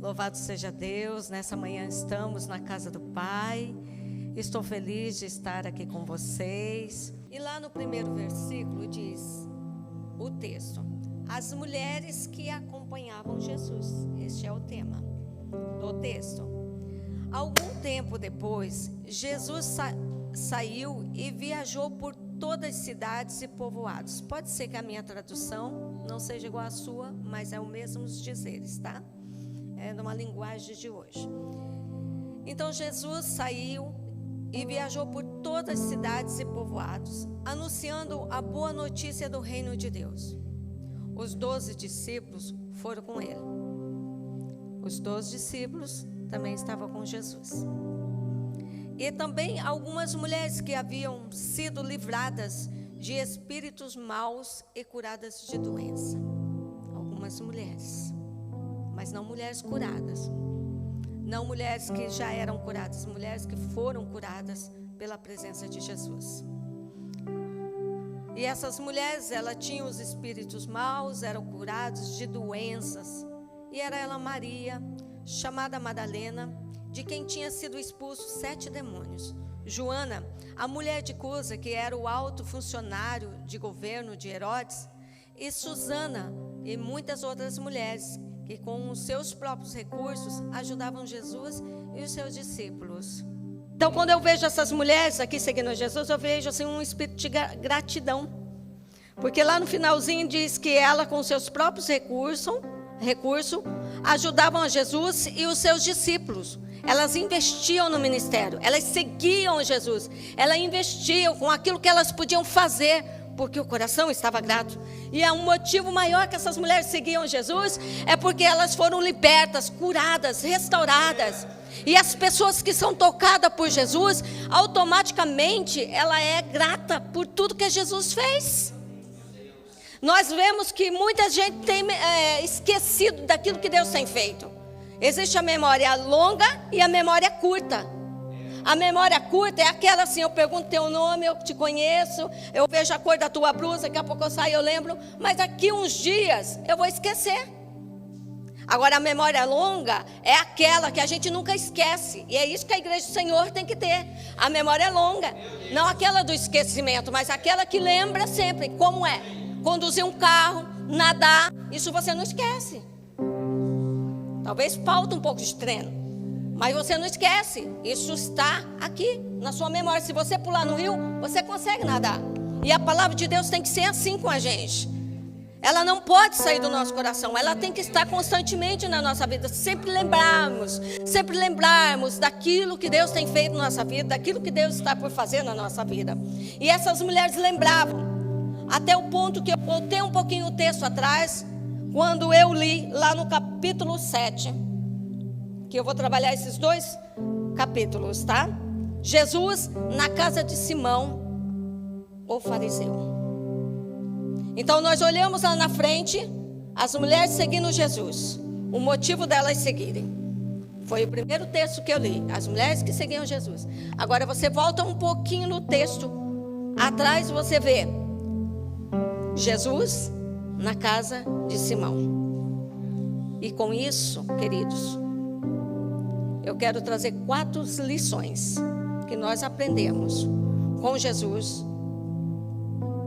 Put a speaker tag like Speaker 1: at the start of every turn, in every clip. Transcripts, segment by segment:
Speaker 1: Louvado seja Deus, nessa manhã estamos na casa do Pai. Estou feliz de estar aqui com vocês. E lá no primeiro versículo diz o texto: as mulheres que acompanhavam Jesus. Este é o tema do texto. Algum tempo depois, Jesus saiu e viajou por todas as cidades e povoados. Pode ser que a minha tradução não seja igual à sua, mas é o mesmo os dizeres, tá? É numa linguagem de hoje. Então Jesus saiu e viajou por todas as cidades e povoados, anunciando a boa notícia do reino de Deus. Os 12 discípulos foram com ele. Os 12 discípulos também estavam com Jesus. E também algumas mulheres que haviam sido livradas de espíritos maus e curadas de doença. Algumas mulheres, mas não mulheres curadas. Não mulheres que já eram curadas, mulheres que foram curadas pela presença de Jesus. E essas mulheres, elas tinham os espíritos maus, eram curados de doenças. E era ela Maria, chamada Madalena, de quem tinha sido expulso 7 demônios. Joana, a mulher de Cusa, que era o alto funcionário de governo de Herodes. E Susana e muitas outras mulheres que com os seus próprios recursos ajudavam Jesus e os seus discípulos. Então, quando eu vejo essas mulheres aqui seguindo Jesus, eu vejo assim um espírito de gratidão. Porque lá no finalzinho diz que ela com seus próprios recursos ajudavam a Jesus e os seus discípulos. Elas investiam no ministério, elas seguiam Jesus, elas investiam com aquilo que elas podiam fazer, porque o coração estava grato. E é um motivo maior que essas mulheres seguiam Jesus, é porque elas foram libertas, curadas, restauradas. E as pessoas que são tocadas por Jesus, automaticamente ela é grata por tudo que Jesus fez. Nós vemos que muita gente tem esquecido daquilo que Deus tem feito. Existe a memória longa e a memória curta. A memória curta é aquela assim, eu pergunto teu nome, eu te conheço, eu vejo a cor da tua blusa, daqui a pouco eu saio, eu lembro, mas daqui uns dias eu vou esquecer. Agora a memória longa é aquela que a gente nunca esquece, e é isso que a igreja do Senhor tem que ter. A memória longa, não aquela do esquecimento, mas aquela que lembra sempre como é. Conduzir um carro, nadar, isso você não esquece. Talvez falta um pouco de treino, mas você não esquece. Isso está aqui na sua memória. Se você pular no rio, você consegue nadar. E a palavra de Deus tem que ser assim com a gente. Ela não pode sair do nosso coração. Ela tem que estar constantemente na nossa vida. Sempre lembrarmos daquilo que Deus tem feito na nossa vida, daquilo que Deus está por fazer na nossa vida. E essas mulheres lembravam, até o ponto que eu voltei um pouquinho o texto atrás, quando eu li lá no capítulo 7, que eu vou trabalhar esses 2 capítulos, tá? Jesus na casa de Simão, o fariseu. Então nós olhamos lá na frente, as mulheres seguindo Jesus, o motivo delas seguirem. Foi o primeiro texto que eu li, as mulheres que seguiam Jesus. Agora você volta um pouquinho no texto, atrás você vê Jesus na casa de Simão. E com isso, queridos, eu quero trazer 4 lições que nós aprendemos com Jesus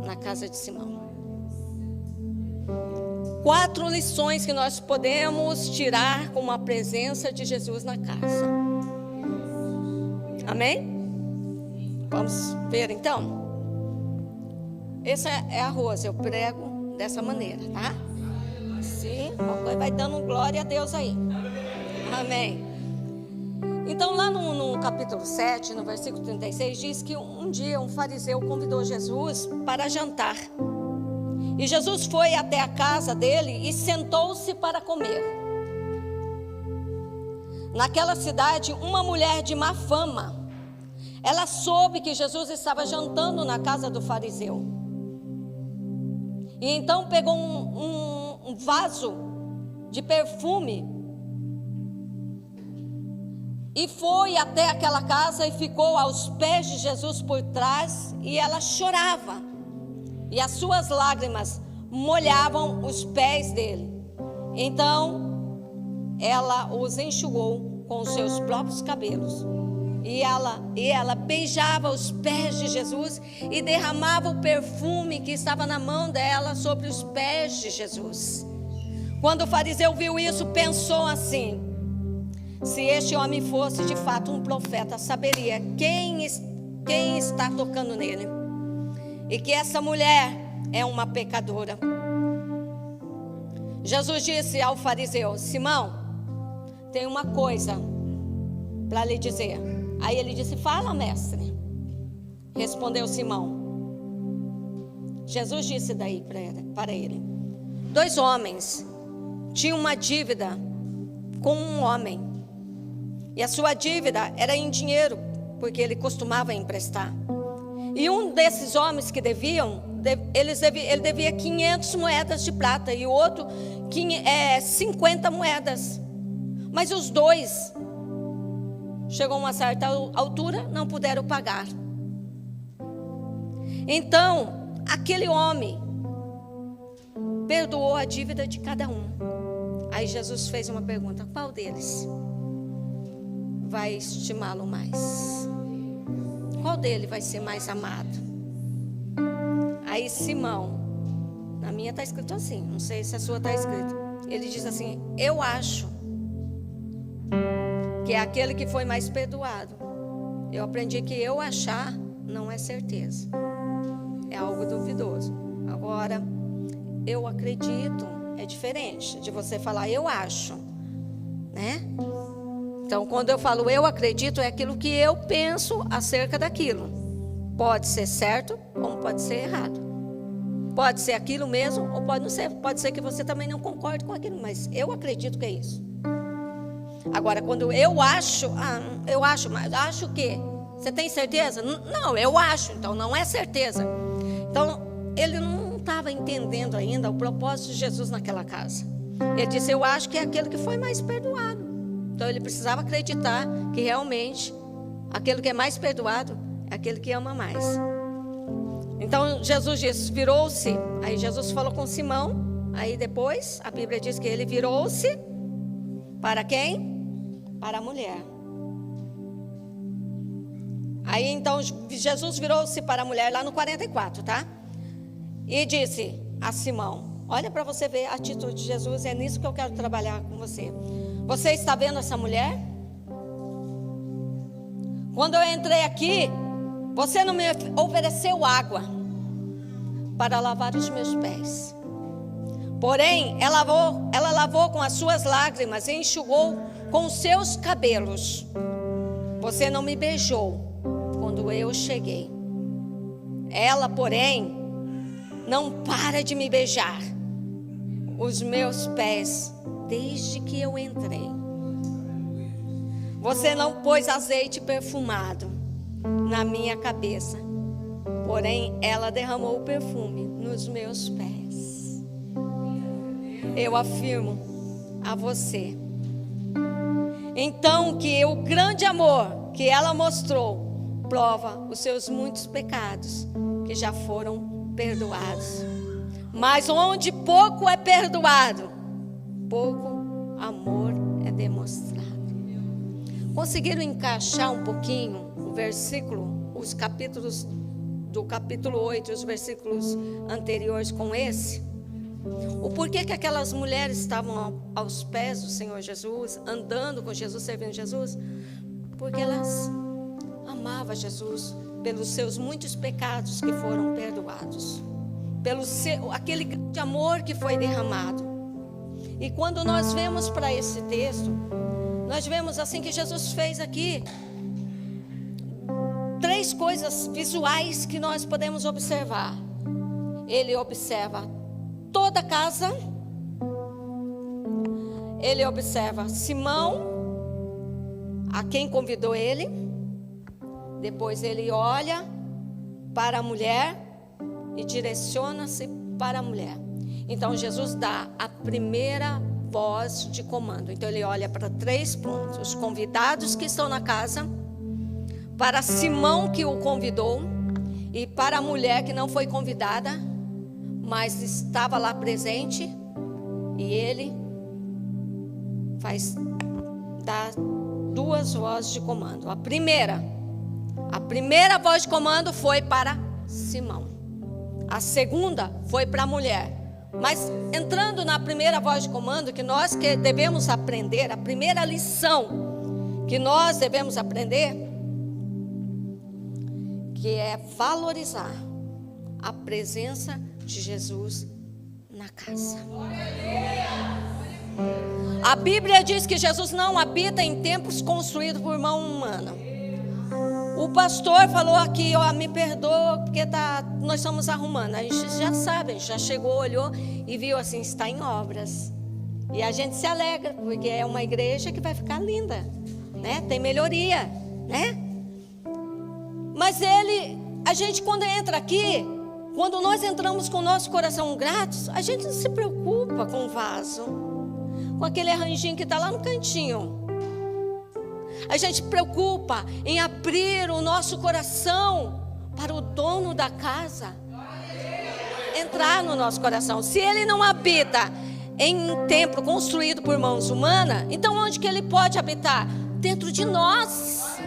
Speaker 1: na casa de Simão. 4 lições que nós podemos tirar com a presença de Jesus na casa. Amém? Vamos ver então? Essa é a Rosa, eu prego dessa maneira, tá? Sim, vai dando glória a Deus aí. Amém. Então lá no capítulo 7, no versículo 36, diz que um dia um fariseu convidou Jesus para jantar. E Jesus foi até a casa dele e sentou-se para comer. Naquela cidade, uma mulher de má fama, ela soube que Jesus estava jantando na casa do fariseu. E então pegou um vaso de perfume e foi até aquela casa e ficou aos pés de Jesus por trás, e ela chorava. E as suas lágrimas molhavam os pés dele. Então ela os enxugou com os seus próprios cabelos. E ela beijava os pés de Jesus e derramava o perfume que estava na mão dela sobre os pés de Jesus. Quando o fariseu viu isso, pensou assim: se este homem fosse de fato um profeta, saberia quem está tocando nele, e que essa mulher é uma pecadora. Jesus disse ao fariseu: Simão, tem uma coisa para lhe dizer. Aí ele disse: fala, mestre. Respondeu Simão. Jesus disse daí para ele: 2 homens tinham uma dívida com um homem, e a sua dívida era em dinheiro, porque ele costumava emprestar. E um desses homens que deviam, ele devia 500 moedas de prata, e o outro 50 moedas. Mas os dois, chegou a uma certa altura, não puderam pagar. Então, aquele homem perdoou a dívida de cada um. Aí Jesus fez uma pergunta: qual deles vai estimá-lo mais? Qual dele vai ser mais amado? Aí Simão, na minha está escrito assim, não sei se a sua está escrito, ele diz assim: eu acho que é aquele que foi mais perdoado. Eu aprendi que eu achar não é certeza, é algo duvidoso. Agora, eu acredito é diferente de você falar eu acho, né? Então, quando eu falo eu acredito, é aquilo que eu penso acerca daquilo. Pode ser certo, como pode ser errado. Pode ser aquilo mesmo, ou pode não ser. Pode ser que você também não concorde com aquilo, mas eu acredito que é isso. Agora, quando eu acho, mas acho o quê? Você tem certeza? Não, eu acho, então não é certeza. Então, ele não estava entendendo ainda o propósito de Jesus naquela casa. Ele disse: eu acho que é aquele que foi mais perdoado. Então, ele precisava acreditar que realmente aquele que é mais perdoado é aquele que ama mais. Então, Jesus disse, virou-se. Aí Jesus falou com Simão. Aí depois, a Bíblia diz que ele virou-se para quem? Para a mulher. Aí então Jesus virou-se para a mulher lá no 44, tá? E disse a Simão: olha para você ver a atitude de Jesus, é nisso que eu quero trabalhar com você. Você está vendo essa mulher? Quando eu entrei aqui, você não me ofereceu água para lavar os meus pés. Porém, ela lavou com as suas lágrimas e enxugou com os seus cabelos. Você não me beijou quando eu cheguei. Ela, porém, não para de me beijar os meus pés desde que eu entrei. Você não pôs azeite perfumado na minha cabeça, porém ela derramou o perfume nos meus pés. Eu afirmo a você, então, que o grande amor que ela mostrou prova os seus muitos pecados que já foram perdoados. Mas onde pouco é perdoado, pouco amor é demonstrado. Conseguiram encaixar um pouquinho o versículo, os capítulos do capítulo 8, os versículos anteriores com esse? O porquê que aquelas mulheres estavam aos pés do Senhor Jesus, andando com Jesus, servindo Jesus? Porque elas amavam Jesus pelos seus muitos pecados que foram perdoados, pelo aquele grande amor que foi derramado. E quando nós vemos para esse texto, nós vemos assim que Jesus fez aqui 3 coisas visuais que nós podemos observar. Ele observa toda a casa, ele observa Simão, a quem convidou ele, depois ele olha para a mulher e direciona-se para a mulher. Então Jesus dá a primeira voz de comando. Então ele olha para 3 pontos: os convidados que estão na casa, para Simão que o convidou, e para a mulher que não foi convidada, mas estava lá presente, e ele dá duas vozes de comando. A primeira voz de comando foi para Simão. A segunda foi para a mulher. Mas entrando na primeira voz de comando, que nós que devemos aprender, a primeira lição que nós devemos aprender, que é valorizar a presença de Jesus na casa. A Bíblia diz que Jesus não habita em templos construídos por mão humana. O pastor falou aqui, me perdoa, porque nós estamos arrumando. A gente já sabe, a gente já chegou, olhou e viu assim, está em obras. E a gente se alegra, porque é uma igreja que vai ficar linda, né? Tem melhoria, né? Mas a gente quando entra aqui, quando nós entramos com o nosso coração gratos, a gente não se preocupa com o vaso, com aquele arranjinho que está lá no cantinho. A gente preocupa em abrir o nosso coração para o dono da casa entrar no nosso coração. Se ele não habita em um templo construído por mãos humanas, então onde que ele pode habitar? Dentro de nós.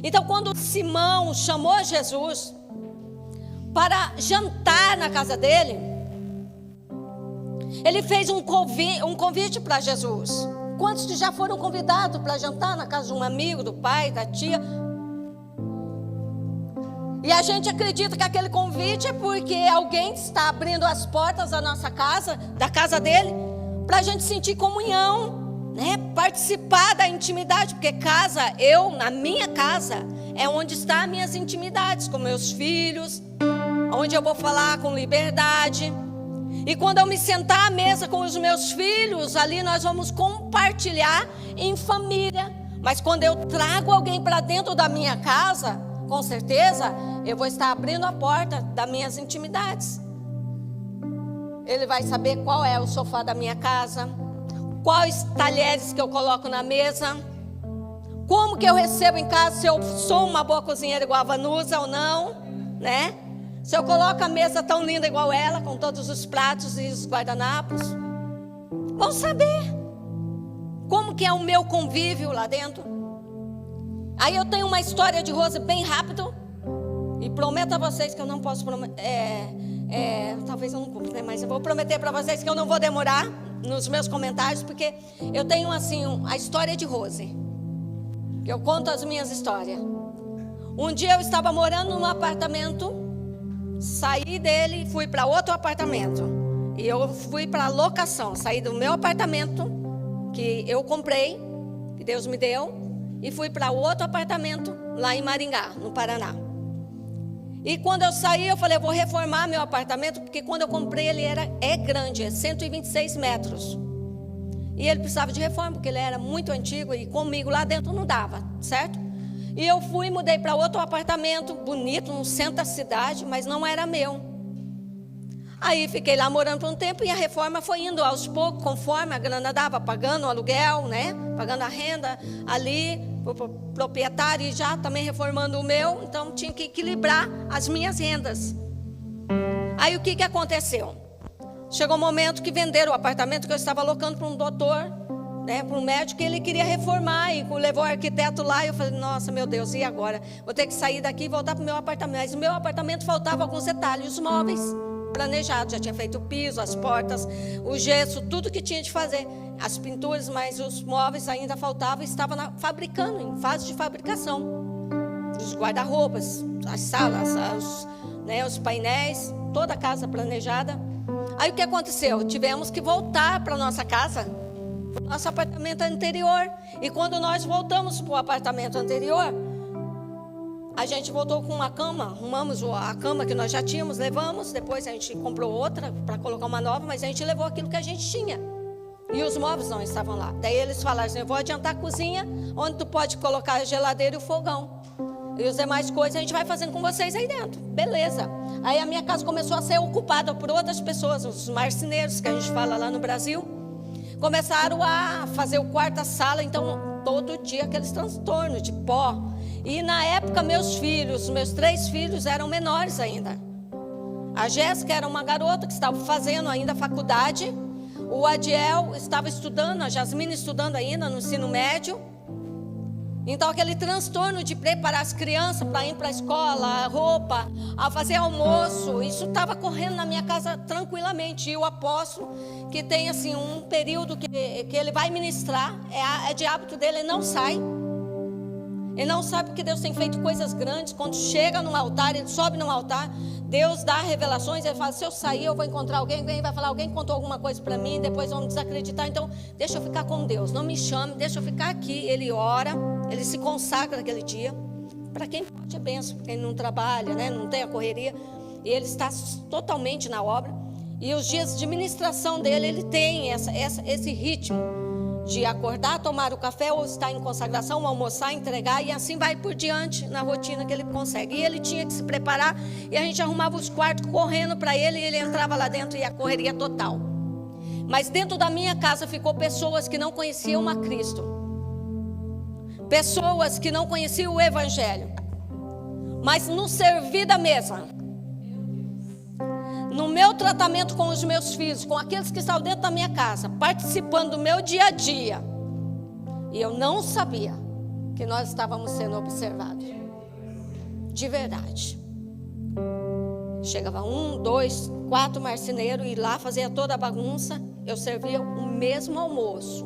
Speaker 1: Então quando Simão chamou Jesus para jantar na casa dele, ele fez um convite para Jesus. Quantos que já foram convidados para jantar na casa de um amigo, do pai, da tia? E a gente acredita que aquele convite é porque alguém está abrindo as portas da nossa casa, da casa dele, para a gente sentir comunhão, né? Participar da intimidade, porque na minha casa, é onde estão as minhas intimidades com meus filhos, onde eu vou falar com liberdade. E quando eu me sentar à mesa com os meus filhos, ali nós vamos compartilhar em família. Mas quando eu trago alguém para dentro da minha casa, com certeza, eu vou estar abrindo a porta das minhas intimidades. Ele vai saber qual é o sofá da minha casa, quais talheres que eu coloco na mesa, como que eu recebo em casa, se eu sou uma boa cozinheira igual a Vanusa ou não, né? Se eu coloco a mesa tão linda igual ela, com todos os pratos e os guardanapos, vão saber como que é o meu convívio lá dentro. Aí eu tenho uma história de Rose bem rápido, e prometo a vocês que eu não posso talvez eu não cumpra, né? Mas eu vou prometer para vocês que eu não vou demorar nos meus comentários, porque eu tenho assim a história de Rose, que eu conto as minhas histórias. Um dia eu estava morando num apartamento, saí dele e fui para outro apartamento. E eu fui para a locação. Saí do meu apartamento, que eu comprei, que Deus me deu, e fui para outro apartamento lá em Maringá, no Paraná. E quando eu saí, eu falei, eu vou reformar meu apartamento, porque quando eu comprei ele é grande, é 126 metros. E ele precisava de reforma, porque ele era muito antigo e comigo lá dentro não dava, certo? E eu fui e mudei para outro apartamento, bonito, no centro da cidade, mas não era meu. Aí fiquei lá morando por um tempo e a reforma foi indo aos poucos, conforme a grana dava, pagando o aluguel, né? Pagando a renda ali, o proprietário, e já também reformando o meu, então tinha que equilibrar as minhas rendas. Aí o que aconteceu? Chegou um momento que venderam o apartamento que eu estava alocando para um doutor, né, para um médico, que ele queria reformar, e levou o arquiteto lá, e eu falei, nossa, meu Deus, e agora? Vou ter que sair daqui e voltar para o meu apartamento. Mas o meu apartamento faltava alguns detalhes, os móveis planejados, já tinha feito o piso, as portas, o gesso, tudo que tinha de fazer, as pinturas, mas os móveis ainda faltavam, estava fabricando, em fase de fabricação, os guarda-roupas, as salas, os painéis, toda a casa planejada. Aí o que aconteceu? Tivemos que voltar para a nossa casa, para o nosso apartamento anterior. E quando nós voltamos para o apartamento anterior, a gente voltou com uma cama, arrumamos a cama que nós já tínhamos, levamos, depois a gente comprou outra para colocar uma nova, mas a gente levou aquilo que a gente tinha. E os móveis não estavam lá. Daí eles falaram assim, eu vou adiantar a cozinha, onde tu pode colocar a geladeira e o fogão. E as demais coisas a gente vai fazendo com vocês aí dentro. Beleza. Aí a minha casa começou a ser ocupada por outras pessoas, os marceneiros que a gente fala lá no Brasil. Começaram a fazer o quarto, a sala, então todo dia aqueles transtornos de pó. E na época meus 3 filhos eram menores ainda. A Jéssica era uma garota que estava fazendo ainda faculdade. o Adiel estava estudando, a Jasmine estudando ainda no ensino médio. Então aquele transtorno de preparar as crianças para ir para a escola, a roupa, a fazer almoço, isso estava correndo na minha casa tranquilamente. E o apóstolo, que tem assim um período que ele vai ministrar, é de hábito dele, ele não sai. Ele não sabe porque Deus tem feito coisas grandes. Quando chega no altar, ele sobe no altar, Deus dá revelações. Ele fala, se eu sair eu vou encontrar alguém vai falar, alguém contou alguma coisa para mim, depois vão me desacreditar, então deixa eu ficar com Deus, não me chame, deixa eu ficar aqui. Ele ora, ele se consagra naquele dia. Para quem pode é bênção, porque ele não trabalha, né? Não tem a correria, e ele está totalmente na obra. E os dias de ministração dele, ele tem esse ritmo de acordar, tomar o café, ou estar em consagração, almoçar, entregar, e assim vai por diante na rotina que ele consegue. E ele tinha que se preparar, e a gente arrumava os quartos correndo para ele, e ele entrava lá dentro e a correria total. Mas dentro da minha casa ficou pessoas que não conheciam a Cristo, pessoas que não conheciam o Evangelho, mas no servir da mesa, no meu tratamento com os meus filhos, com aqueles que estavam dentro da minha casa, participando do meu dia a dia, e eu não sabia que nós estávamos sendo observados, de verdade. Chegava 1, 2, 4 marceneiros, e lá fazia toda a bagunça. Eu servia o mesmo almoço,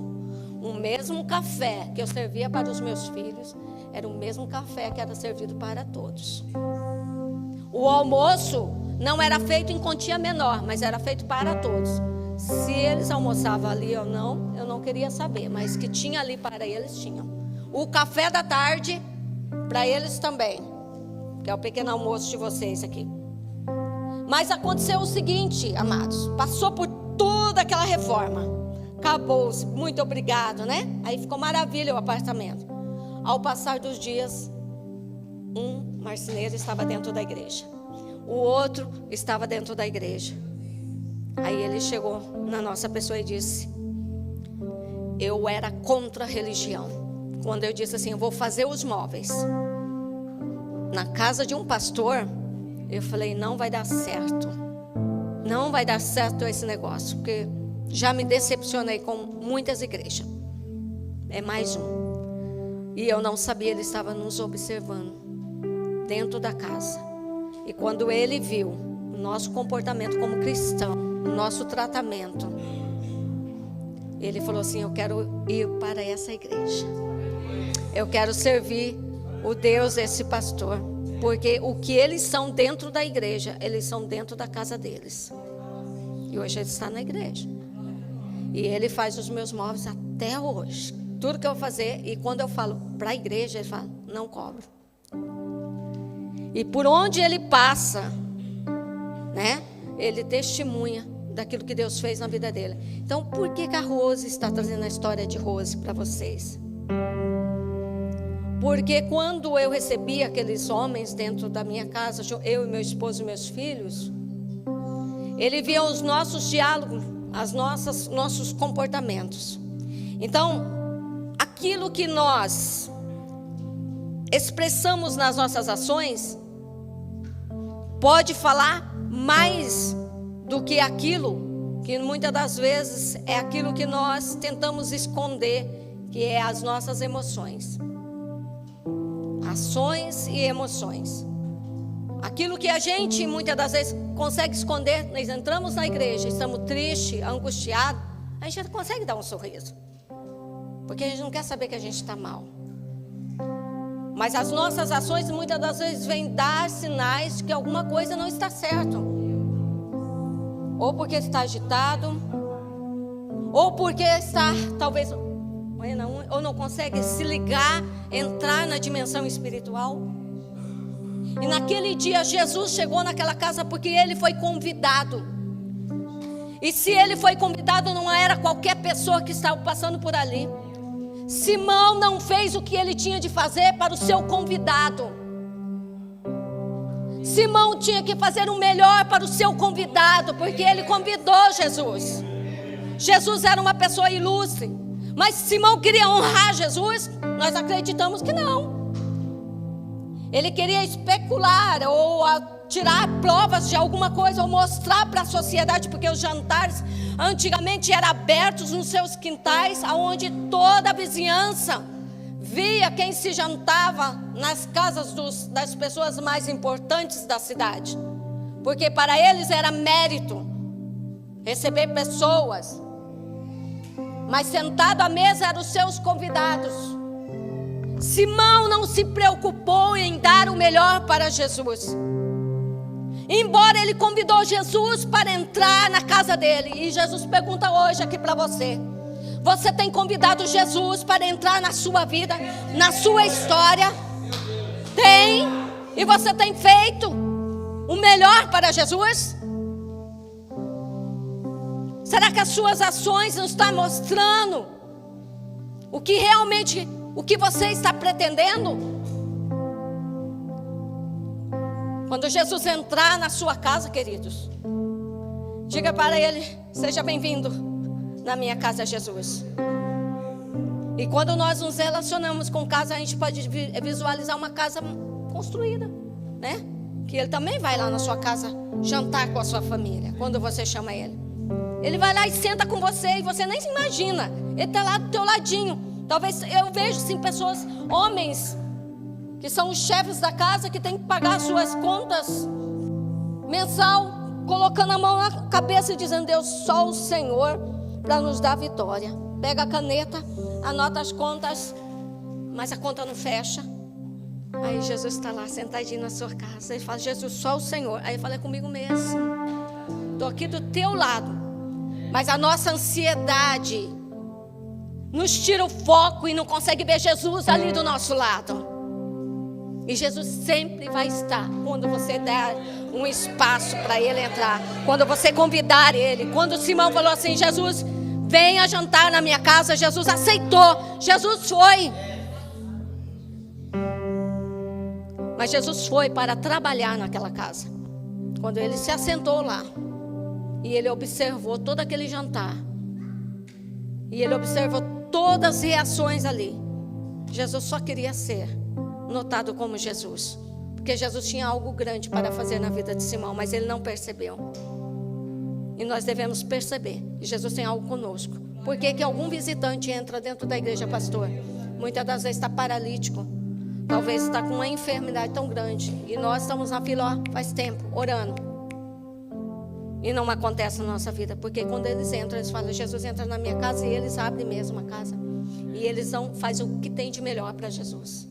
Speaker 1: o mesmo café que eu servia para os meus filhos, era o mesmo café que era servido para todos. O almoço não era feito em quantia menor, mas era feito para todos. Se eles almoçavam ali ou não, eu não queria saber, mas que tinha ali para eles, tinham. O café da tarde, para eles também, que é o pequeno almoço de vocês aqui. Mas aconteceu o seguinte, amados, passou por toda aquela reforma, acabou-se, muito obrigado, né? Aí ficou maravilha o apartamento. Ao passar dos dias, um marceneiro estava dentro da igreja, o outro estava dentro da igreja. Aí ele chegou na nossa pessoa e disse: eu era contra a religião. Quando eu disse assim, eu vou fazer os móveis na casa de um pastor, eu falei, não vai dar certo. Não vai dar certo esse negócio, porque já me decepcionei com muitas igrejas. É mais um. E eu não sabia, ele estava nos observando dentro da casa. E quando ele viu o nosso comportamento como cristão, o nosso tratamento, ele falou assim, eu quero ir para essa igreja, eu quero servir o Deus desse pastor, porque o que eles são dentro da igreja, eles são dentro da casa deles. E hoje ele está na igreja, e ele faz os meus móveis até hoje, tudo que eu vou fazer. E quando eu falo para a igreja, ele fala, não cobro. E por onde ele passa, né, ele testemunha daquilo que Deus fez na vida dele. Então, por que a Rose está trazendo a história de Rose para vocês? Porque quando eu recebi aqueles homens dentro da minha casa, eu e meu esposo e meus filhos, ele via os nossos diálogos, nossos comportamentos. Então, aquilo que nós expressamos nas nossas ações pode falar mais do que aquilo que muitas das vezes é aquilo que nós tentamos esconder, que é as nossas emoções. Ações e emoções. Aquilo que a gente muitas das vezes consegue esconder, nós entramos na igreja, estamos tristes, angustiados, a gente não consegue dar um sorriso, porque a gente não quer saber que a gente está mal. Mas as nossas ações muitas das vezes vêm dar sinais de que alguma coisa não está certo. Ou porque está agitado, ou porque está talvez ou não consegue se ligar, entrar na dimensão espiritual. E naquele dia Jesus chegou naquela casa porque ele foi convidado. E se ele foi convidado, não era qualquer pessoa que estava passando por ali. Simão não fez o que ele tinha de fazer para o seu convidado. Simão tinha que fazer o melhor para o seu convidado, porque ele convidou Jesus. Jesus era uma pessoa ilustre, mas Simão queria honrar Jesus? Nós acreditamos que não. Ele queria especular ou tirar provas de alguma coisa, ou mostrar para a sociedade, porque os jantares Antigamente eram abertos nos seus quintais, aonde toda a vizinhança via quem se jantava nas casas das pessoas mais importantes da cidade. Porque para eles era mérito receber pessoas. Mas sentado à mesa eram os seus convidados. Simão não se preocupou em dar o melhor para Jesus. Embora ele convidou Jesus para entrar na casa dele. E Jesus pergunta hoje aqui para você: você tem convidado Jesus para entrar na sua vida, na sua história? Tem? E você tem feito o melhor para Jesus? Será que as suas ações não estão mostrando o que realmente, o que você está pretendendo? Quando Jesus entrar na sua casa, queridos, diga para ele: seja bem-vindo na minha casa, Jesus. E quando nós nos relacionamos com casa, a gente pode visualizar uma casa construída, né? Que ele também vai lá na sua casa jantar com a sua família, quando você chama ele. Ele vai lá e senta com você e você nem se imagina. Ele está lá do teu ladinho. Talvez eu vejo sim pessoas, homens, que são os chefes da casa, que tem que pagar as suas contas mensal, colocando a mão na cabeça e dizendo: Deus, só o Senhor para nos dar vitória. Pega a caneta, anota as contas, mas a conta não fecha. Aí Jesus está lá sentadinho na sua casa. Ele fala: Jesus, só o Senhor. Aí eu falei comigo mesmo: estou aqui do teu lado. Mas a nossa ansiedade nos tira o foco e não consegue ver Jesus ali do nosso lado. E Jesus sempre vai estar quando você der um espaço para ele entrar, quando você convidar ele. Quando Simão falou assim: Jesus, venha jantar na minha casa, Jesus aceitou, Jesus foi. Mas Jesus foi para trabalhar naquela casa. Quando ele se assentou lá e ele observou todo aquele jantar, e ele observou todas as reações ali, Jesus só queria ser notado como Jesus, porque Jesus tinha algo grande para fazer na vida de Simão, mas ele não percebeu. E nós devemos perceber que Jesus tem algo conosco. Por que algum visitante entra dentro da igreja, pastor? Muitas das vezes está paralítico, talvez está com uma enfermidade tão grande, e nós estamos na fila faz tempo, orando, e não acontece na nossa vida. Porque quando eles entram, eles falam: Jesus entra na minha casa, e eles abrem mesmo a casa, e eles fazem o que tem de melhor para Jesus.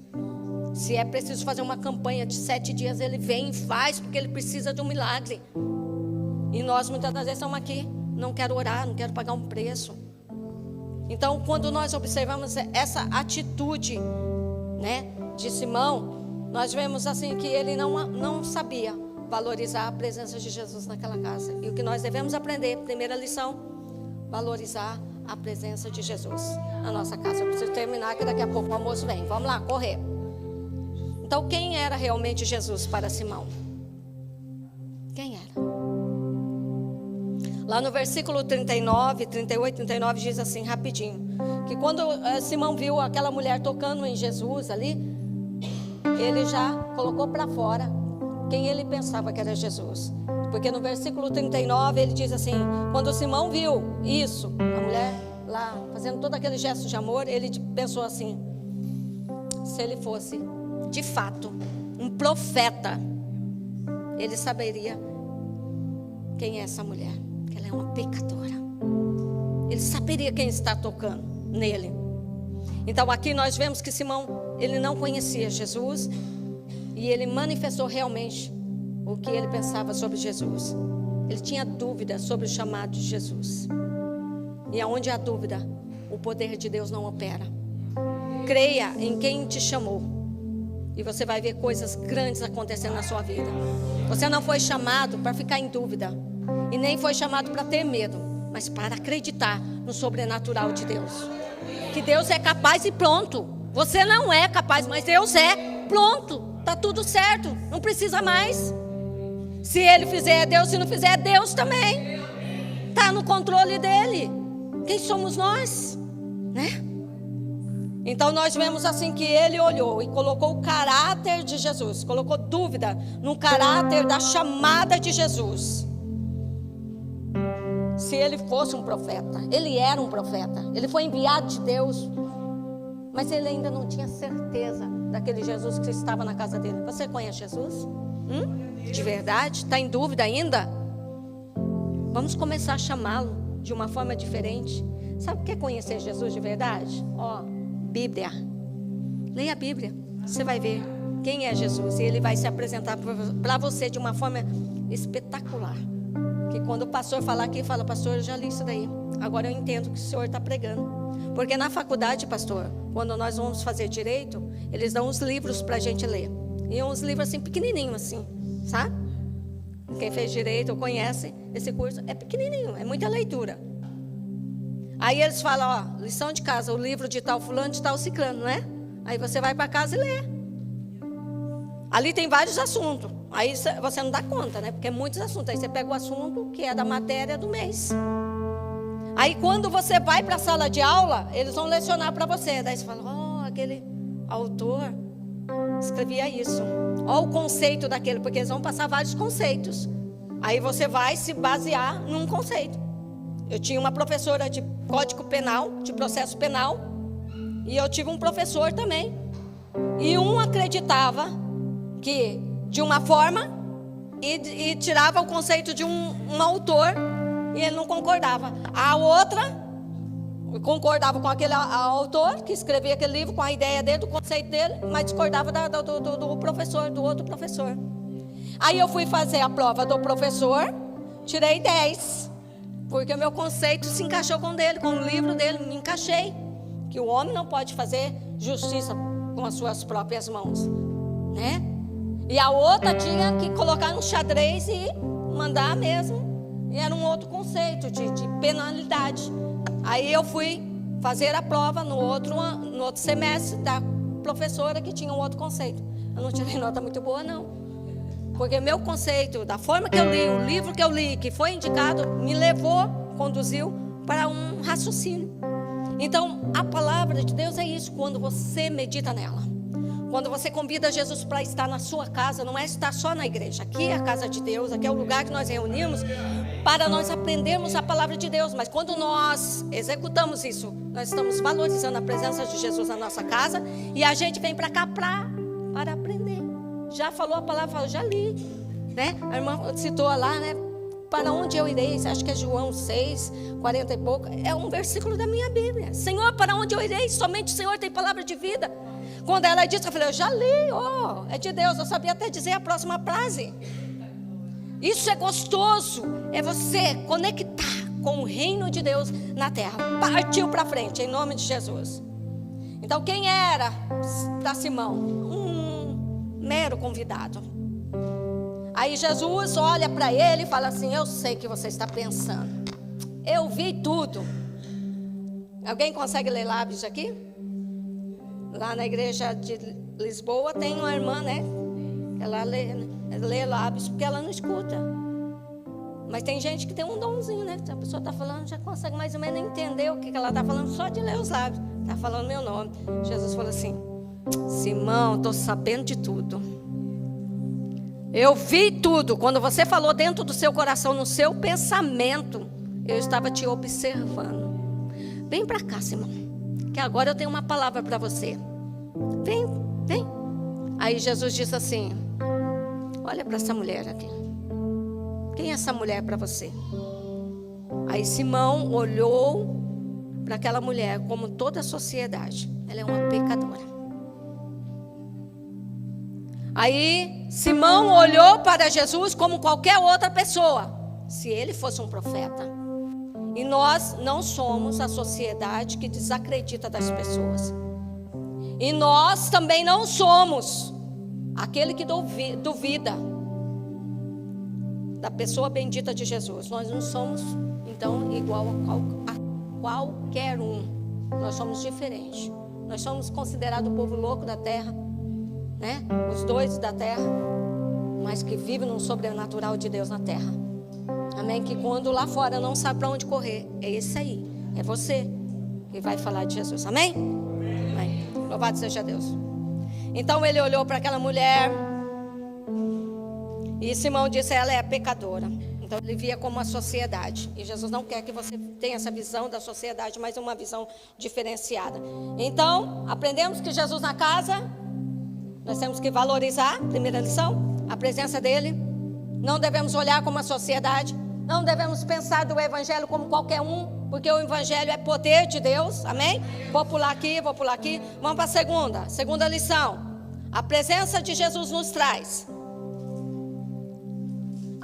Speaker 1: Se é preciso fazer uma campanha de 7 dias, ele vem e faz, porque ele precisa de um milagre. E nós muitas das vezes estamos aqui: não quero orar, não quero pagar um preço. Então, quando nós observamos essa atitude, né, de Simão, nós vemos assim que ele não sabia valorizar a presença de Jesus naquela casa. E o que nós devemos aprender, primeira lição: valorizar a presença de Jesus na nossa casa. Eu preciso terminar, que daqui a pouco o almoço vem. Vamos lá, correr. Então, quem era realmente Jesus para Simão? Quem era? Lá no versículo 39, 38, 39 diz assim, rapidinho, que quando Simão viu aquela mulher tocando em Jesus ali, ele já colocou para fora quem ele pensava que era Jesus. Porque no versículo 39 ele diz assim: quando Simão viu isso, a mulher lá fazendo todo aquele gesto de amor, ele pensou assim: se ele fosse de fato um profeta, ele saberia quem é essa mulher, que ela é uma pecadora. Ele saberia quem está tocando nele. Então aqui nós vemos que Simão, ele não conhecia Jesus, e ele manifestou realmente o que ele pensava sobre Jesus. Ele tinha dúvida sobre o chamado de Jesus. E aonde há dúvida, o poder de Deus não opera. Creia em quem te chamou, e você vai ver coisas grandes acontecendo na sua vida. Você não foi chamado para ficar em dúvida, e nem foi chamado para ter medo, mas para acreditar no sobrenatural de Deus. Que Deus é capaz e pronto. Você não é capaz, mas Deus é. Pronto, está tudo certo, não precisa mais. Se Ele fizer é Deus, se não fizer é Deus também. Está no controle dEle. Quem somos nós, né? Então nós vemos assim que ele olhou e colocou o caráter de Jesus, colocou dúvida no caráter da chamada de Jesus. se ele fosse um profeta. Ele era um profeta, ele foi enviado de Deus, mas ele ainda não tinha certeza daquele Jesus que estava na casa dele. Você conhece Jesus? De verdade? Está em dúvida ainda? Vamos começar a chamá-lo de uma forma diferente. Sabe o que é conhecer Jesus de verdade? Bíblia. Leia a Bíblia, você vai ver quem é Jesus, e ele vai se apresentar para você de uma forma espetacular. Que quando o pastor falar aqui, fala: pastor, eu já li isso daí, agora eu entendo o que o senhor está pregando. Porque na faculdade, pastor, quando nós vamos fazer direito, eles dão uns livros para a gente ler, e uns livros assim, pequenininhos assim, sabe? Quem fez direito ou conhece esse curso, é pequenininho, é muita leitura. Aí eles falam: lição de casa, o livro de tal fulano, de tal ciclano, não é? Aí você vai para casa e lê. Ali tem vários assuntos. Aí você não dá conta, né? Porque é muitos assuntos. Aí você pega o assunto que é da matéria do mês. Aí quando você vai para a sala de aula, eles vão lecionar para você. Daí você fala: aquele autor escrevia isso. O conceito daquele, porque eles vão passar vários conceitos. Aí você vai se basear num conceito. Eu tinha uma professora de Código Penal, de processo penal, e eu tive um professor também. E um acreditava que de uma forma e tirava o conceito de um autor, e ele não concordava. A outra concordava com aquele autor que escrevia aquele livro, com a ideia dele, do conceito dele, mas discordava do professor, do outro professor. Aí eu fui fazer a prova do professor, tirei 10, porque o meu conceito se encaixou com o dele, com o livro dele, me encaixei. Que o homem não pode fazer justiça com as suas próprias mãos, né? E a outra tinha que colocar no xadrez e mandar mesmo. E era um outro conceito de penalidade. Aí eu fui fazer a prova no outro semestre da professora que tinha um outro conceito. Eu não tirei nota muito boa, não. Porque meu conceito, da forma que eu li, o livro que eu li, que foi indicado, me levou, conduziu para um raciocínio. Então, a palavra de Deus é isso, quando você medita nela. Quando você convida Jesus para estar na sua casa, não é estar só na igreja. Aqui é a casa de Deus, aqui é o lugar que nós reunimos para nós aprendermos a palavra de Deus. Mas quando nós executamos isso, nós estamos valorizando a presença de Jesus na nossa casa, e a gente vem para cá para aprender. Já falou a palavra, já li, né? A irmã citou lá, né? Para onde eu irei? Acho que é João 6, 40 e pouco. É um versículo da minha Bíblia. Senhor, para onde eu irei? Somente o Senhor tem palavra de vida. Quando ela disse, eu falei: eu já li, é de Deus. Eu sabia até dizer a próxima frase. Isso é gostoso. É você conectar com o reino de Deus na terra. Partiu para frente, em nome de Jesus. Então, quem era para Simão? Um mero convidado. Aí Jesus olha para ele e fala assim: eu sei o que você está pensando. Eu vi tudo. Alguém consegue ler lábios aqui? Lá na igreja de Lisboa tem uma irmã, né? Ela lê lábios porque ela não escuta. Mas tem gente que tem um domzinho, né? Se a pessoa está falando, já consegue mais ou menos entender o que ela está falando só de ler os lábios. Está falando meu nome. Jesus falou assim: Simão, estou sabendo de tudo. Eu vi tudo. Quando você falou dentro do seu coração, no seu pensamento, eu estava te observando. Vem para cá, Simão, que agora eu tenho uma palavra para você. Vem. Aí Jesus disse assim: olha para essa mulher aqui. Quem é essa mulher para você? Aí Simão olhou para aquela mulher como toda a sociedade. Ela é uma pecadora. Aí Simão olhou para Jesus como qualquer outra pessoa, se ele fosse um profeta. E nós não somos a sociedade que desacredita das pessoas. E nós também não somos aquele que duvida da pessoa bendita de Jesus. Nós não somos, então, igual a qualquer um. Nós somos diferentes. Nós somos considerados o povo louco da terra, né? Os doidos da terra, mas que vivem no sobrenatural de Deus na terra. Amém? Que quando lá fora não sabe para onde correr, é esse aí, é você que vai falar de Jesus. Amém? Amém. Louvado seja Deus. Então ele olhou para aquela mulher e Simão disse: ela é pecadora. Então ele via como a sociedade. E Jesus não quer que você tenha essa visão da sociedade, mas uma visão diferenciada. Então, aprendemos que Jesus na casa, nós temos que valorizar, primeira lição, a presença dele. Não devemos olhar como a sociedade. Não devemos pensar do evangelho como qualquer um, porque o evangelho é poder de Deus, amém? Vou pular aqui. Vamos para a segunda lição. A presença de Jesus nos traz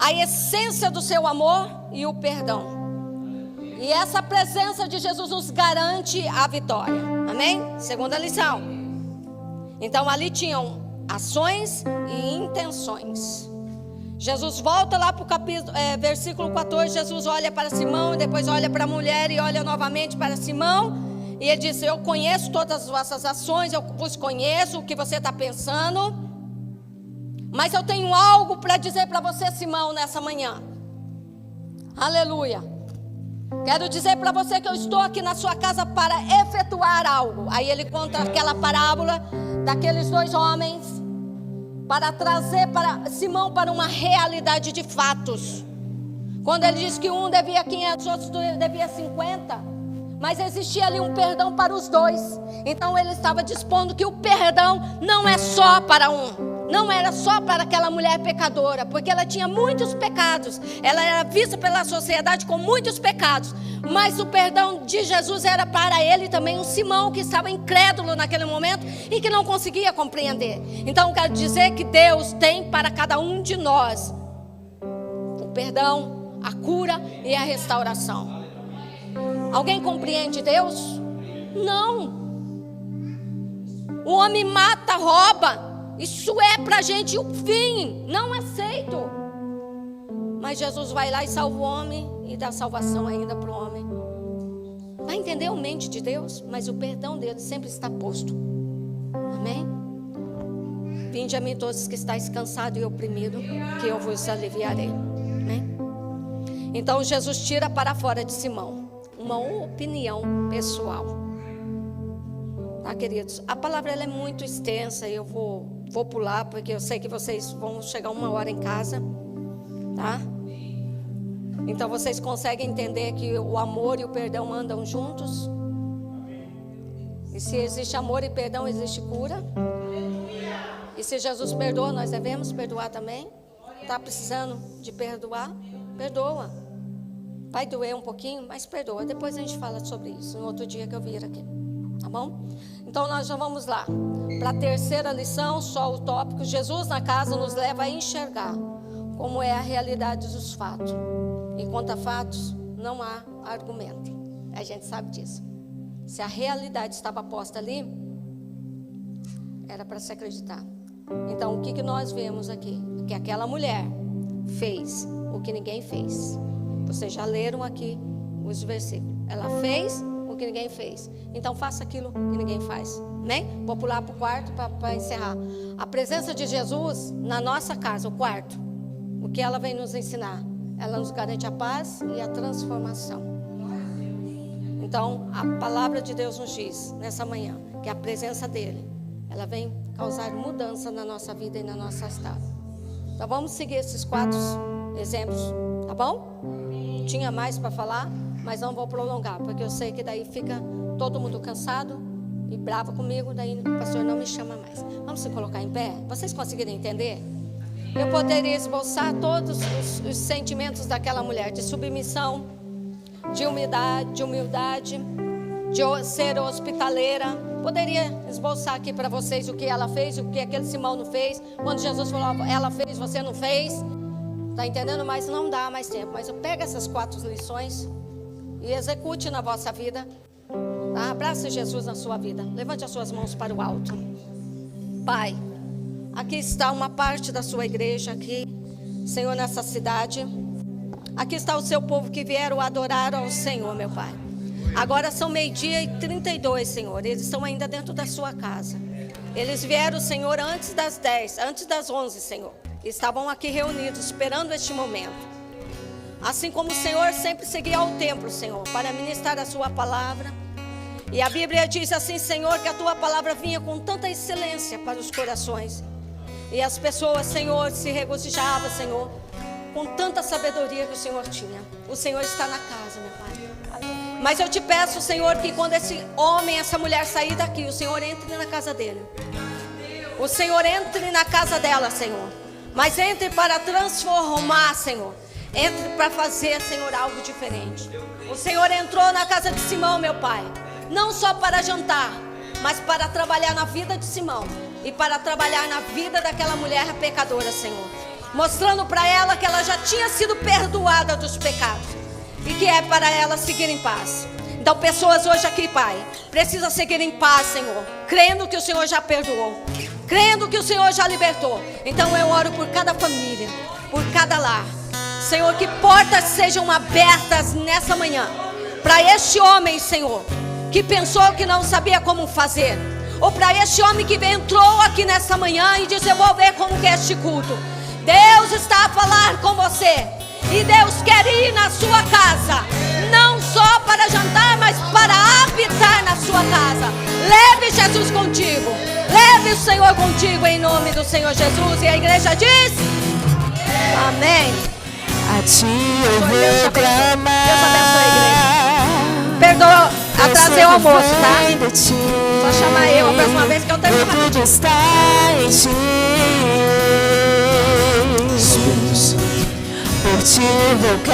Speaker 1: a essência do seu amor e o perdão. E essa presença de Jesus nos garante a vitória, amém? Segunda lição. Então ali tinham ações e intenções. Jesus volta lá para o versículo 14, Jesus olha para Simão, e depois olha para a mulher e olha novamente para Simão, e ele diz: eu conheço todas as vossas ações, eu vos conheço o que você está pensando, mas eu tenho algo para dizer para você, Simão, nessa manhã. Aleluia. Quero dizer para você que eu estou aqui na sua casa para efetuar algo. Aí ele conta aquela parábola daqueles dois homens, para trazer para Simão para uma realidade de fatos. Quando ele diz que um devia 500, outros devia 50, mas existia ali um perdão para os dois. Então ele estava dispondo que o perdão não é só para um. Não era só para aquela mulher pecadora, porque ela tinha muitos pecados. Ela era vista pela sociedade com muitos pecados. Mas o perdão de Jesus era para ele também, um Simão que estava incrédulo naquele momento e que não conseguia compreender. Então quero dizer que Deus tem para cada um de nós o perdão, a cura e a restauração. Alguém compreende Deus? Não. O homem mata, rouba. Isso é para a gente o fim, não aceito. Mas Jesus vai lá e salva o homem e dá salvação ainda para o homem. Vai entender a mente de Deus, mas o perdão dele sempre está posto. Amém? Vinde a mim todos que estáis cansados e oprimidos, que eu vos aliviarei. Amém? Então Jesus tira para fora de Simão uma opinião pessoal. Tá, queridos? A palavra ela é muito extensa e eu vou pular, porque eu sei que vocês vão chegar 1 hora em casa, tá? Então vocês conseguem entender que o amor e o perdão andam juntos? E se existe amor e perdão, existe cura? E se Jesus perdoa, nós devemos perdoar também? Está precisando de perdoar? Perdoa. Vai doer um pouquinho, mas perdoa. Depois a gente fala sobre isso, no outro dia que eu vir aqui. Tá bom? Então nós já vamos lá para a terceira lição, só o tópico. Jesus na casa nos leva a enxergar como é a realidade dos fatos. E quanto a fatos, não há argumento. A gente sabe disso. Se a realidade estava posta ali, era para se acreditar. Então o que nós vemos aqui? Que aquela mulher fez o que ninguém fez. Vocês já leram aqui os versículos. Ela fez o que ninguém fez. Então faça aquilo que ninguém faz, né? Vou pular para o quarto para encerrar. A presença de Jesus na nossa casa, o quarto, o que ela vem nos ensinar? Ela nos garante a paz e a transformação. Então a palavra de Deus nos diz nessa manhã que a presença dele, ela vem causar mudança na nossa vida e na nossa estado. Então vamos seguir esses 4 exemplos, tá bom? Tinha mais para falar, mas não vou prolongar, porque eu sei que daí fica todo mundo cansado e bravo comigo, daí o pastor não me chama mais. Vamos se colocar em pé? Vocês conseguiram entender? Eu poderia esboçar todos os sentimentos daquela mulher, de submissão, de humildade, de ser hospitaleira. Poderia esboçar aqui para vocês o que ela fez, o que aquele Simão não fez. Quando Jesus falou, ela fez, você não fez. Está entendendo? Mas não dá mais tempo. Mas eu pego essas 4 lições e execute na vossa vida. Tá? Abrace Jesus na sua vida. Levante as suas mãos para o alto. Pai, aqui está uma parte da sua igreja aqui, Senhor, nessa cidade. Aqui está o seu povo que vieram adorar ao Senhor, meu Pai. Agora são 12:32, Senhor. Eles estão ainda dentro da sua casa. Eles vieram, Senhor, antes das 10, antes das 11, Senhor. Estavam aqui reunidos, esperando este momento. Assim como o Senhor sempre seguia ao templo, Senhor, para ministrar a sua palavra. E a Bíblia diz assim, Senhor, que a tua palavra vinha com tanta excelência para os corações. E as pessoas, Senhor, se regozijavam, Senhor, com tanta sabedoria que o Senhor tinha. O Senhor está na casa, meu Pai. Mas eu te peço, Senhor, que quando esse homem, essa mulher sair daqui, o Senhor entre na casa dele. O Senhor entre na casa dela, Senhor. Mas entre para transformar, Senhor. Entre para fazer, Senhor, algo diferente. O Senhor entrou na casa de Simão, meu Pai. Não só para jantar, mas para trabalhar na vida de Simão. E para trabalhar na vida daquela mulher pecadora, Senhor. Mostrando para ela que ela já tinha sido perdoada dos pecados. E que é para ela seguir em paz. Então pessoas hoje aqui, Pai, precisam seguir em paz, Senhor. Crendo que o Senhor já perdoou. Crendo que o Senhor já libertou. Então eu oro por cada família, por cada lar. Senhor, que portas sejam abertas nessa manhã. Para este homem, Senhor, que pensou que não sabia como fazer. Ou para este homem que entrou aqui nessa manhã e disse, eu vou ver como que é este culto. Deus está a falar com você. E Deus quer ir na sua casa. Não só para jantar, mas para habitar na sua casa. Leve Jesus contigo. Leve o Senhor contigo em nome do Senhor Jesus. E a igreja diz, amém.
Speaker 2: A ti eu vou clamar.
Speaker 1: Deus abençoe a igreja. Perdoa atrasei o almoço, tá? Só chamar eu a próxima vez que eu termino.
Speaker 2: Tudo está em ti.
Speaker 3: Espírito Santo.
Speaker 2: Por ti vou clamar.